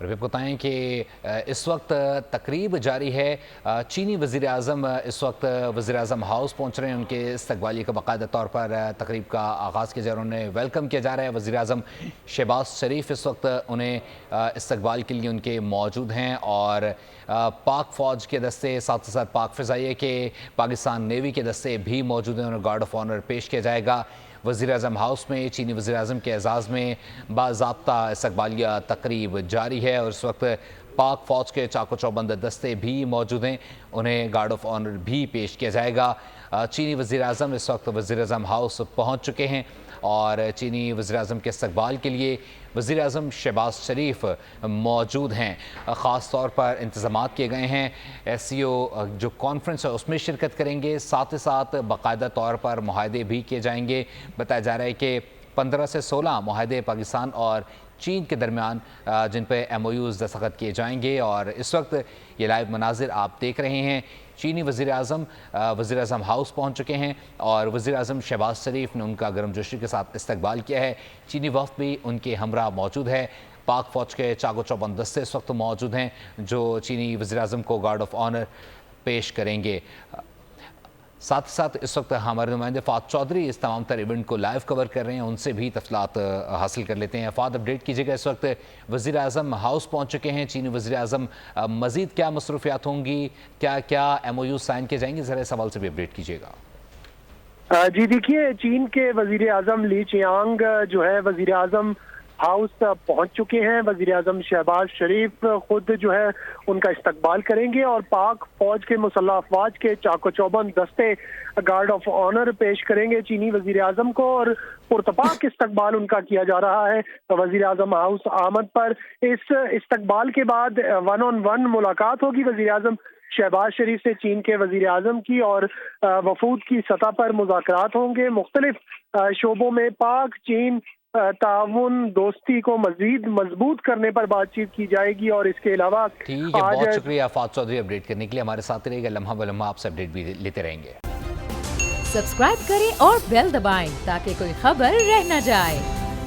اور بھی بتائیں کہ اس وقت تقریب جاری ہے۔ چینی وزیر اعظم اس وقت وزیر اعظم ہاؤس پہنچ رہے ہیں، ان کے استقبالیے کا باقاعدہ طور پر تقریب کا آغاز کیا جا رہا ہے، انہیں ویلکم کیا جا رہا ہے۔ وزیر اعظم شہباز شریف اس وقت انہیں استقبال کے لیے ان کے موجود ہیں، اور پاک فوج کے دستے ساتھ ساتھ پاک فضائیہ کے پاکستان نیوی کے دستے بھی موجود ہیں، انہیں گارڈ آف آنر پیش کیا جائے گا۔ وزیر اعظم ہاؤس میں چینی وزیر اعظم کے اعزاز میں باضابطہ استقبالیہ تقریب جاری ہے، اور اس وقت پاک فوج کے چاق و چوبند دستے بھی موجود ہیں، انہیں گارڈ آف آنر بھی پیش کیا جائے گا۔ چینی وزیر اعظم اس وقت وزیر اعظم ہاؤس پہنچ چکے ہیں، اور چینی وزیر اعظم کے استقبال کے لیے وزیر اعظم شہباز شریف موجود ہیں۔ خاص طور پر انتظامات کیے گئے ہیں، ایس سی او جو کانفرنس ہے اس میں شرکت کریں گے، ساتھ ہی ساتھ باقاعدہ طور پر معاہدے بھی کیے جائیں گے۔ بتایا جا رہا ہے کہ 15 سے 16 معاہدے پاکستان اور چین کے درمیان جن پہ ایم او یوز دستخط کیے جائیں گے، اور اس وقت یہ لائیو مناظر آپ دیکھ رہے ہیں۔ چینی وزیر اعظم ہاؤس پہنچ چکے ہیں، اور وزیر اعظم شہباز شریف نے ان کا گرمجوشی کے ساتھ استقبال کیا ہے۔ چینی وفد بھی ان کے ہمراہ موجود ہے۔ پاک فوج کے چاق و چوبند دستے اس وقت موجود ہیں جو چینی وزیر اعظم کو گارڈ آف آنر پیش کریں گے۔ ساتھ ساتھ اس وقت ہمارے نمائندے فہد چودھری اس تمام تر ایونٹ کو لائیو کور کر رہے ہیں، ان سے بھی تفصیلات حاصل کر لیتے ہیں۔ فہد، اپڈیٹ کیجیے گا، اس وقت وزیر اعظم ہاؤس پہنچ چکے ہیں چینی وزیر اعظم، مزید کیا مصروفیات ہوں گی، کیا کیا ایم او یو سائن کیے جائیں گے، ذرا اس حوالے سے بھی اپڈیٹ کیجیے گا۔ جی دیکھیے، چین کے وزیر اعظم لی چیانگ جو ہے وزیر اعظم ہاؤس پہنچ چکے ہیں۔ وزیر اعظم شہباز شریف خود جو ہے ان کا استقبال کریں گے، اور پاک فوج کے مسلح افواج کے چاق و چوبند دستے گارڈ آف آنر پیش کریں گے چینی وزیر اعظم کو، اور پرتپاک استقبال ان کا کیا جا رہا ہے وزیر اعظم ہاؤس آمد پر۔ اس استقبال کے بعد 1 on 1 ملاقات ہوگی وزیر اعظم شہباز شریف سے چین کے وزیر اعظم کی، اور وفود کی سطح پر مذاکرات ہوں گے۔ مختلف شعبوں میں پاک چین تعاون دوستی کو مزید مضبوط کرنے پر بات چیت کی جائے گی، اور اس کے علاوہ ٹھیک ہے، بہت شکریہ فہد چودھری اپڈیٹ کرنے کے لیے، ہمارے ساتھ رہے گا، لمحہ بلمحہ آپ سے اپڈیٹ بھی لیتے رہیں گے۔ سبسکرائب کریں اور بیل دبائیں تاکہ کوئی خبر رہ نہ جائے۔